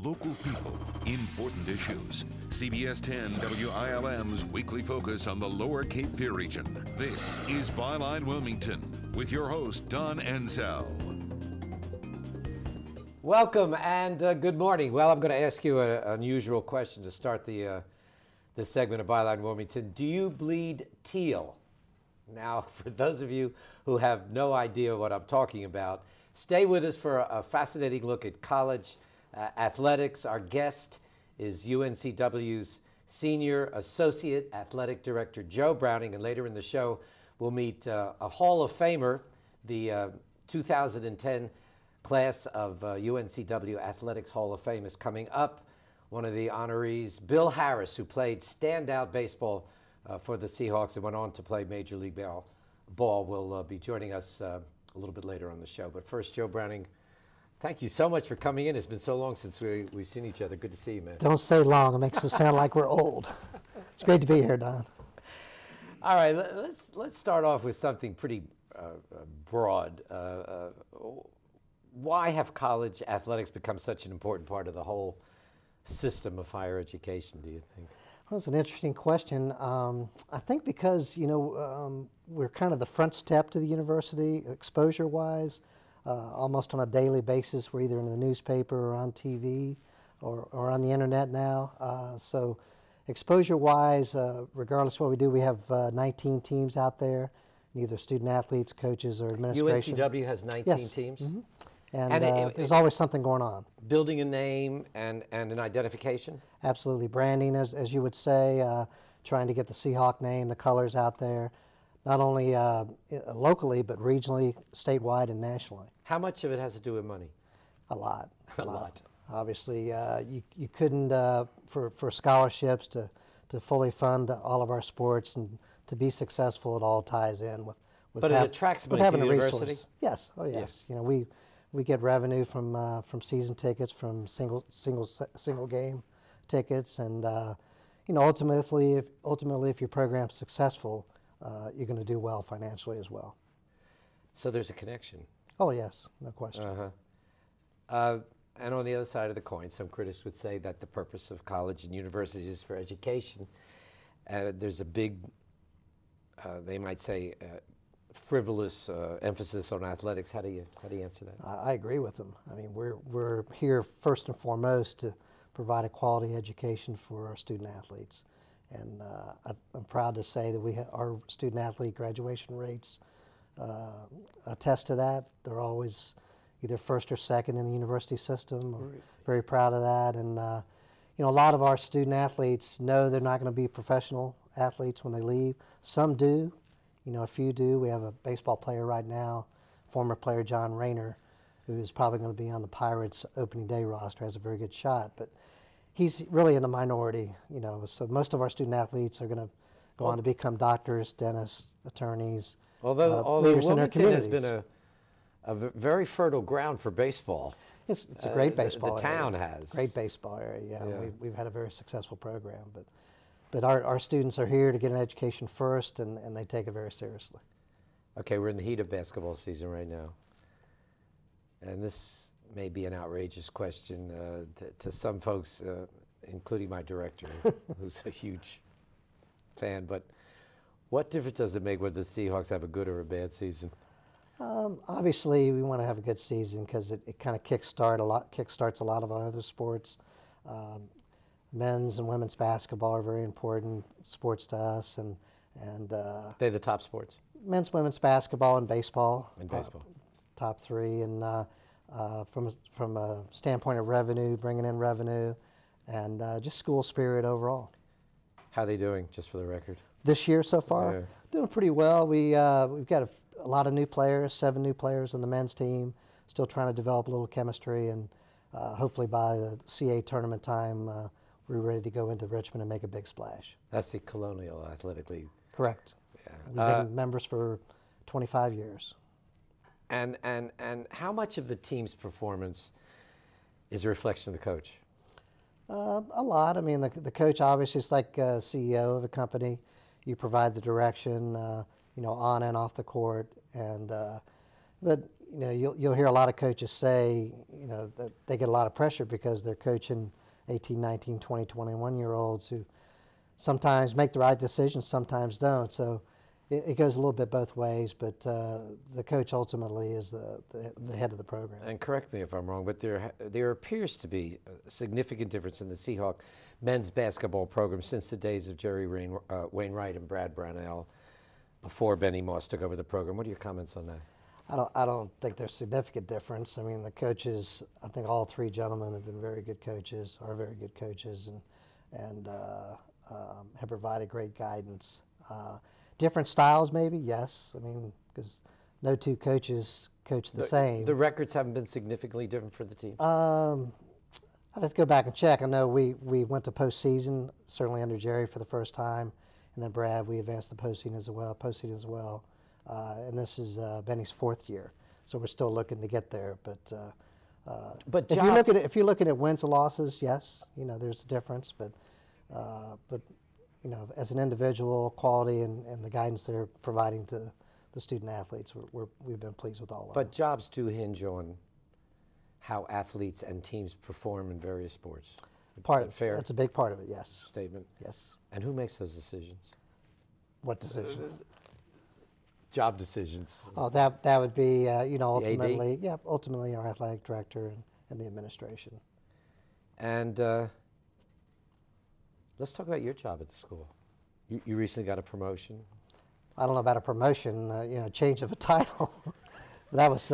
local people, important issues. CBS 10 WILM's weekly focus on the Lower Cape Fear region. This is Byline Wilmington with your host, Don Ansell. Welcome and good morning. Well, I'm going to ask you an unusual question to start this segment of Byline Wilmington. Do you bleed teal? Now, for those of you who have no idea what I'm talking about, stay with us for a fascinating look at college athletics. Our guest is UNCW's Senior Associate Athletic Director, Joe Browning, and later in the show, we'll meet a Hall of Famer, the 2010 class of UNCW Athletics Hall of Fame is coming up. One of the honorees, Bill Harris, who played standout baseball for the Seahawks and went on to play Major League Ball, will be joining us a little bit later on the show. But first, Joe Browning, thank you so much for coming in. It's been so long since we've seen each other. Good to see you, man. Don't say long. It makes us sound like we're old. It's great to be here, Don. All right, let's start off with something pretty broad. Why have college athletics become such an important part of the whole system of higher education, do you think? Well, it's an interesting question. I think because, we're kind of the front step to the university, exposure-wise. Almost on a daily basis, we're either in the newspaper or on TV or on the internet now. So exposure-wise, regardless of what we do, we have 19 teams out there, either student athletes, coaches, or administration. UNCW has 19 yes. teams? Mm-hmm. And there's always something going on. Building a name and an identification? Absolutely. Branding, as you would say, trying to get the Seahawk name, the colors out there, not only locally, but regionally, statewide, and nationally. How much of it has to do with money? A lot. A lot. Obviously, you couldn't, for scholarships to fully fund all of our sports and to be successful, it all ties in with but it attracts money to the university? Yes. Oh, yes. We get revenue from season tickets, from single game tickets, and ultimately, if your program's successful, you're going to do well financially as well. So there's a connection. Oh yes, no question. And on the other side of the coin, some critics would say that the purpose of college and universities is for education. There's a big, they might say, frivolous emphasis on athletics. How do you answer that? I agree with them. I mean, we're here first and foremost to provide a quality education for our student athletes, and I'm proud to say that our student athlete graduation rates attest to that. They're always either first or second in the university system. We're very proud of that, and a lot of our student athletes know they're not going to be professional athletes when they leave. Some do. A few do. We have a baseball player right now, former player John Rayner, who is probably going to be on the Pirates opening day roster, has a very good shot, but he's really in the minority, so most of our student athletes are going to go on to become doctors, dentists, attorneys, although Wilmington has been a very fertile ground for baseball. It's a great baseball The town has. Great baseball area, yeah. We've had a very successful program, but our students are here to get an education first, and they take it very seriously. Okay, we're in the heat of basketball season right now. And this may be an outrageous question to some folks, including my director, who's a huge fan. But what difference does it make whether the Seahawks have a good or a bad season? Obviously, we want to have a good season because it kind of kickstarts a lot of our other sports. Men's and women's basketball are very important sports to us, and they're the top sports. Men's, women's basketball, and baseball. Top three, and from a standpoint of revenue, bringing in revenue, and just school spirit overall. How are they doing, just for the record? This year so far, doing pretty well. We've got a lot of new players, 7 new players on the men's team. Still trying to develop a little chemistry, and hopefully by the CA tournament time, we're ready to go into Richmond and make a big splash. That's the Colonial Athletic League. Correct. Yeah. We've been members for 25 years. And how much of the team's performance is a reflection of the coach? A lot. I mean, the coach obviously is like a CEO of a company. You provide the direction, on and off the court, and But you know, you'll hear a lot of coaches say, you know, that they get a lot of pressure because they're coaching 18, 19, 20, 21-year-olds who sometimes make the right decisions, sometimes don't. So it goes a little bit both ways, but the coach ultimately is the head of the program. And correct me if I'm wrong, but there appears to be a significant difference in the Seahawk men's basketball program since the days of Jerry Wainwright and Brad Brownell, before Benny Moss took over the program. What are your comments on that? I don't think there's significant difference. I mean, the coaches, I think all three gentlemen have been very good coaches, are very good coaches, and have provided great guidance. Different styles, maybe, yes. I mean, because no two coaches coach the same. The records haven't been significantly different for the team? I'd have to go back and check. I know we went to postseason, certainly under Jerry for the first time, and then Brad, we advanced to postseason as well. And this is Benny's fourth year, so we're still looking to get there. But if you're looking at wins and losses, yes, you know, there's a difference. But you know, as an individual, quality and the guidance they're providing to the student athletes, we've been pleased with all of it. But jobs do hinge on how athletes and teams perform in various sports. That's a big part of it, yes. Statement? Yes. And who makes those decisions? What decisions? Job decisions. Oh, that would be, you know, ultimately our athletic director and the administration. And let's talk about your job at the school. You recently got a promotion. I don't know about a promotion, you know, change of a title. That was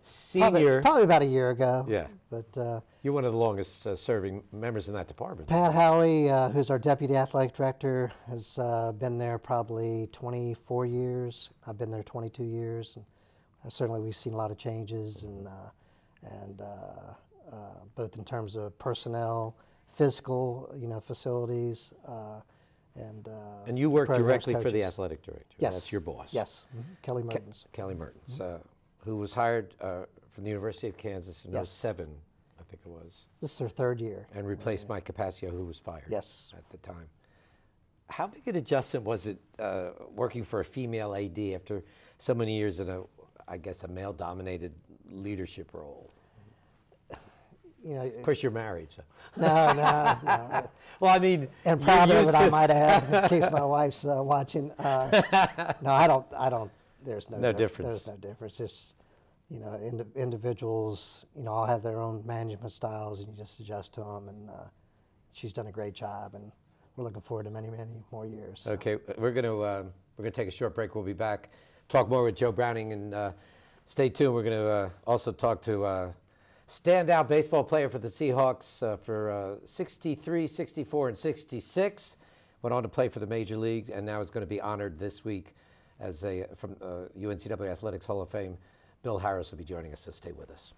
senior. Probably about a year ago. Yeah. But you're one of the longest serving members in that department. Pat Howie, who's our deputy athletic director, has been there probably 24 years. I've been there 22 years. And certainly, we've seen a lot of changes, and both in terms of personnel, physical, you know, facilities, and you work directly for the athletic director. Yes. That's your boss. Yes. Kelly Mertens. Kelly Mertens, who was hired from the University of Kansas in 2007, I think it was. This is her third year. And replaced Mike Capaccio, who was fired at the time. How big an adjustment was it working for a female AD after so many years in I guess, a male-dominated leadership role? You know, of course, you're married, so. No. Well, I mean, and proud of it, I might have, in case my wife's watching. No, I don't. There's no difference. There's no difference. It's, you know, individuals, you know, all have their own management styles, and you just adjust to them. And she's done a great job, and we're looking forward to many, many more years. So. Okay, we're gonna take a short break. We'll be back. Talk more with Joe Browning, and stay tuned. We're gonna also talk to standout baseball player for the Seahawks for 63, 64, and 66. Went on to play for the major leagues, and now is going to be honored this week as from UNCW Athletics Hall of Fame. Bill Harris will be joining us, so stay with us.